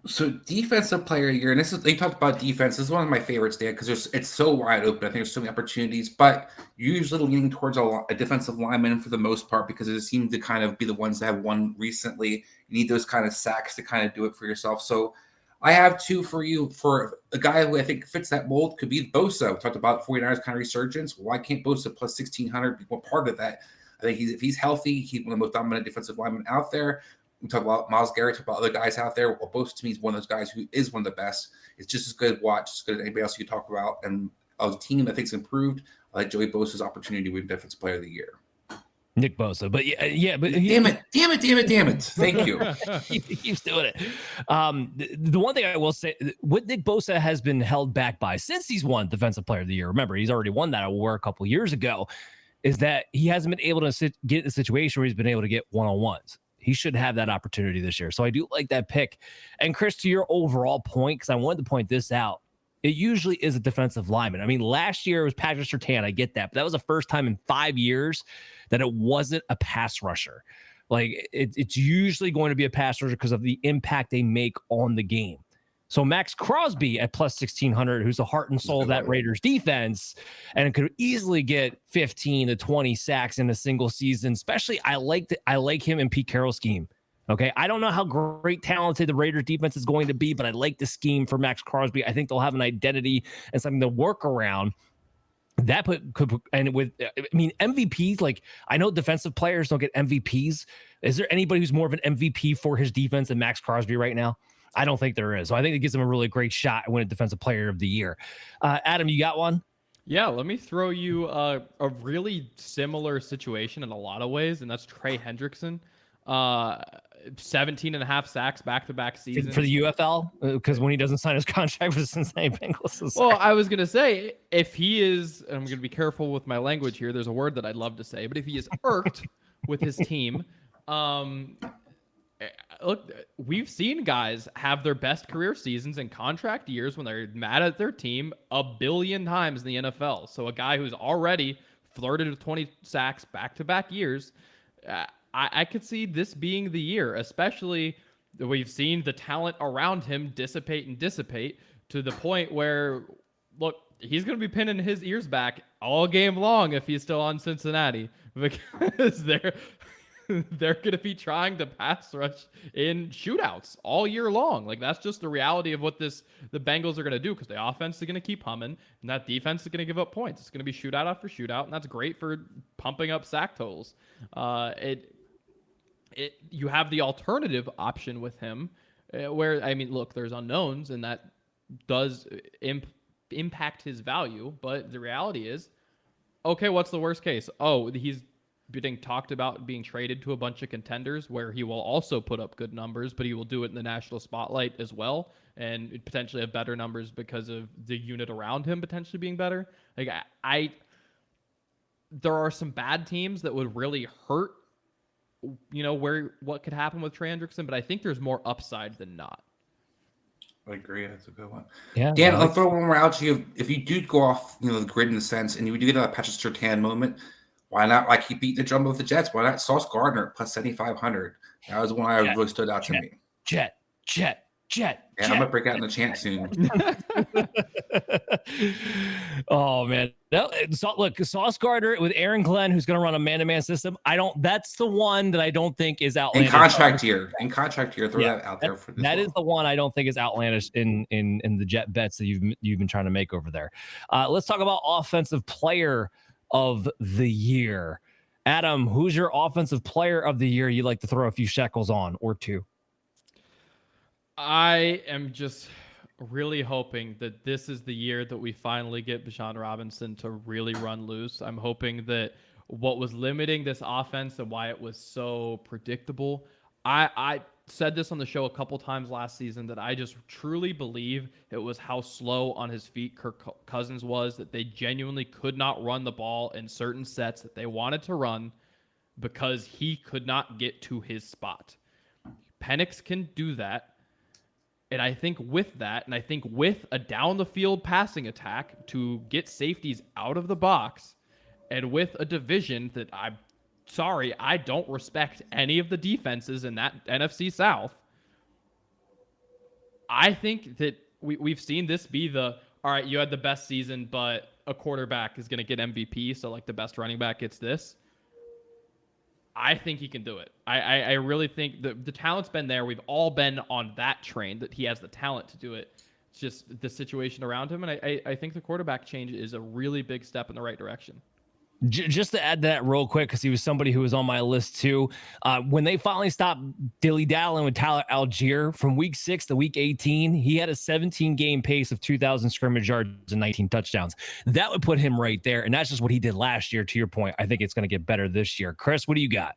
So defensive player of the year, and this is, they talked about defense. This is one of my favorites, Dan, because it's so wide open. I think there's so many opportunities, but usually leaning towards a defensive lineman for the most part, because it seems to kind of be the ones that have won recently. You need those kind of sacks to kind of do it for yourself. So I have two for you. For a guy who I think fits that mold could be Bosa. We talked about 49ers kind of resurgence. Why can't Bosa plus 1,600 be one part of that? I think if he's healthy, he's one of the most dominant defensive linemen out there. We talk about Myles Garrett, talk about other guys out there. Well, Bosa to me is one of those guys who is one of the best. It's just as good as watch, as good as anybody else you talk about. And a team that thinks improved, I like Joey Bosa's opportunity to win Defensive Player of the Year. Nick Bosa, but but damn it. Thank you. He keeps doing it. The one thing I will say, what Nick Bosa has been held back by since he's won Defensive Player of the Year, remember, he's already won that award a couple years ago, is that he hasn't been able to get in a situation where he's been able to get one-on-ones. He should have that opportunity this year. So I do like that pick. And Chris, to your overall point, because I wanted to point this out, it usually is a defensive lineman. I mean, last year it was Patrick Surtain. I get that. But that was the first time in 5 years that it wasn't a pass rusher. Like, it's usually going to be a pass rusher because of the impact they make on the game. So Max Crosby at plus 1,600, who's the heart and soul of that Raiders defense, and could easily get 15 to 20 sacks in a single season. Especially, I like him in Pete Carroll's scheme. Okay, I don't know how great talented the Raiders defense is going to be, but I like the scheme for Max Crosby. I think they'll have an identity and something to work around. That MVPs, like, I know defensive players don't get MVPs. Is there anybody who's more of an MVP for his defense than Max Crosby right now? I don't think there is. So I think it gives him a really great shot at winning Defensive Player of the Year. Adam, you got one? Yeah, let me throw you a really similar situation in a lot of ways, and that's Trey Hendrickson. 17 and a half sacks back-to-back seasons. For the UFL? Because when he doesn't sign his contract with the Cincinnati Bengals. Well, I was going to say, if he is, and I'm going to be careful with my language here, there's a word that I'd love to say, but if he is irked with his team, look, we've seen guys have their best career seasons in contract years when they're mad at their team a billion times in the NFL. So a guy who's already flirted with 20 sacks back-to-back years, I could see this being the year, especially that we've seen the talent around him dissipate to the point where, look, he's going to be pinning his ears back all game long if he's still on Cincinnati, because they're going to be trying to pass rush in shootouts all year long. Like, that's just the reality of what the Bengals are going to do, because the offense is going to keep humming and that defense is going to give up points. It's going to be shootout after shootout, and that's great for pumping up sack totals. You have the alternative option with him, where, I mean, look, there's unknowns, and that does impact his value. But the reality is, okay, what's the worst case? Oh, he's being talked about being traded to a bunch of contenders, where he will also put up good numbers, but he will do it in the national spotlight as well, and potentially have better numbers because of the unit around him potentially being better. Like, there are some bad teams that would really hurt, what could happen with Trey Hendrickson, but I think there's more upside than not. I agree. That's a good one. Yeah, Dan, I'll throw one more out to you. If you do go off, the grid in a sense, and you do get a Patrick Surtain moment, why not? Like, he beat the drum with the Jets. Why not Sauce Gardner plus 7,500? That was one that really stood out to me. Jet. Yeah, I'm gonna break out in the chant soon. Oh man, look, Sauce Gardner with Aaron Glenn, who's going to run a man-to-man system. That's the one that I don't think is outlandish. In contract year, throw that out there for this. That is the one I don't think is outlandish in the Jet bets that you've been trying to make over there. Let's talk about Offensive Player of the Year. Adam, who's your Offensive Player of the Year you'd like to throw a few shekels on, or two? I am just really hoping that this is the year that we finally get Bijan Robinson to really run loose. I'm hoping that what was limiting this offense and why it was so predictable, I said this on the show a couple times last season, that I just truly believe it was how slow on his feet Kirk Cousins was, that they genuinely could not run the ball in certain sets that they wanted to run because he could not get to his spot. Penix can do that. And I think with that, and I think with a down-the-field passing attack to get safeties out of the box, and with a division that I don't respect any of the defenses in that NFC South, I think that we've seen this be all right, you had the best season, but a quarterback is going to get MVP. So like the best running back gets this. I think he can do it. I really think the talent's been there. We've all been on that train that he has the talent to do it. It's just the situation around him. And I think the quarterback change is a really big step in the right direction. Just to add that real quick, because he was somebody who was on my list too. When they finally stopped dilly-dallying with Tyler Algier from week 6 to week 18, he had a 17-game pace of 2,000 scrimmage yards and 19 touchdowns. That would put him right there, and that's just what he did last year. To your point, I think it's going to get better this year. Chris, what do you got?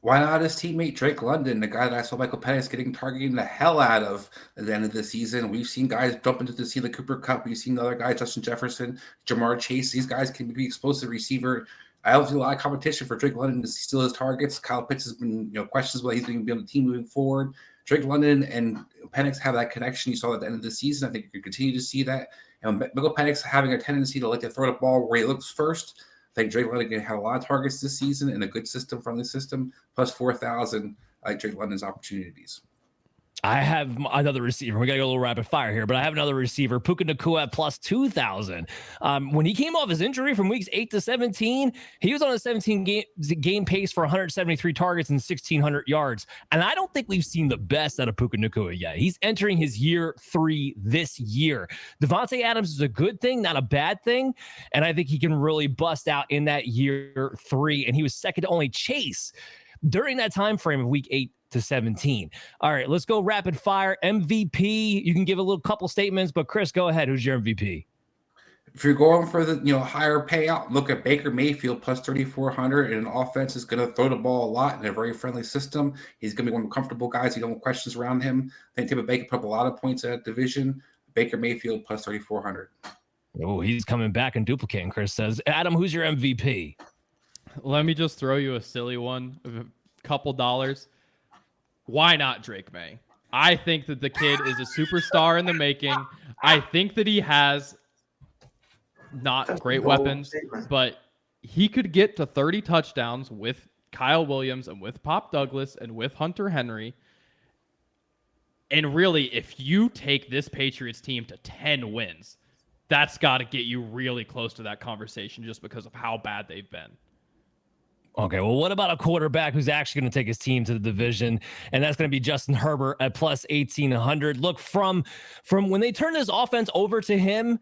Why not his teammate Drake London, the guy that I saw Michael Penix getting targeting the hell out of at the end of the season? We've seen guys jump into the Sealy Cooper Cup. We've seen other guys, Justin Jefferson, Jamar Chase. These guys can be explosive receiver. I don't see a lot of competition for Drake London to steal his targets. Kyle Pitts has been, questions whether he's going to be on the team moving forward. Drake London and Penix have that connection. You saw at the end of the season. I think you could continue to see that. And Michael Penix having a tendency to like to throw the ball where he looks first. I think Drake London had a lot of targets this season in a good system, friendly system, plus 4,000. I like Drake London's opportunities. I have another receiver. We got to go a little rapid fire here, but I have another receiver, Puka Nacua at plus 2,000. When he came off his injury from weeks 8 to 17, he was on a 17-game pace for 173 targets and 1,600 yards. And I don't think we've seen the best out of Puka Nacua yet. He's entering his year 3 this year. Devontae Adams is a good thing, not a bad thing. And I think he can really bust out in that year 3. And he was second to only Chase during that time frame of week 8 to 17. All right, let's go rapid fire. MVP. You can give a little couple statements, but Chris, go ahead. Who's your MVP? If you're going for the higher payout, look at Baker Mayfield plus 3,400. And an offense is going to throw the ball a lot in a very friendly system. He's going to be one of the comfortable guys. You don't have questions around him. I think Tampa Bay can put up a lot of points in that division. Baker Mayfield plus 3,400. Oh, he's coming back and duplicating. Chris says, Adam, who's your MVP? Let me just throw you a silly one, a couple dollars. Why not Drake May? I think that the kid is a superstar in the making. I think that he has not great weapons, but he could get to 30 touchdowns with Kyle Williams and with Pop Douglas and with Hunter Henry. And really, if you take this Patriots team to 10 wins, that's got to get you really close to that conversation just because of how bad they've been. Okay, well, what about a quarterback who's actually going to take his team to the division? And that's going to be Justin Herbert at plus 1,800. Look, from when they turned this offense over to him,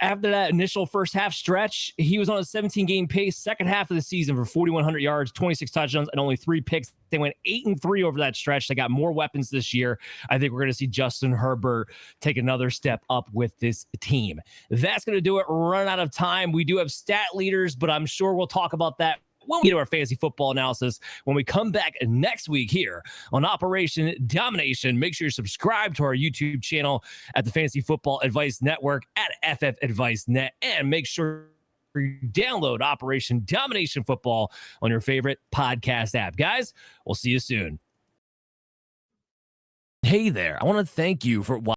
after that initial first half stretch, he was on a 17-game pace, second half of the season for 4,100 yards, 26 touchdowns, and only 3 picks. They went 8-3 over that stretch. They got more weapons this year. I think we're going to see Justin Herbert take another step up with this team. That's going to do it. Run out of time. We do have stat leaders, but I'm sure we'll talk about that when we do our fantasy football analysis when we come back next week here on Operation Domination. Make sure you subscribe to our YouTube channel at the Fantasy Football Advice Network at FF Advice Net, and make sure you download Operation Domination Football on your favorite podcast app. Guys, we'll see you soon. Hey there. I want to thank you for watching.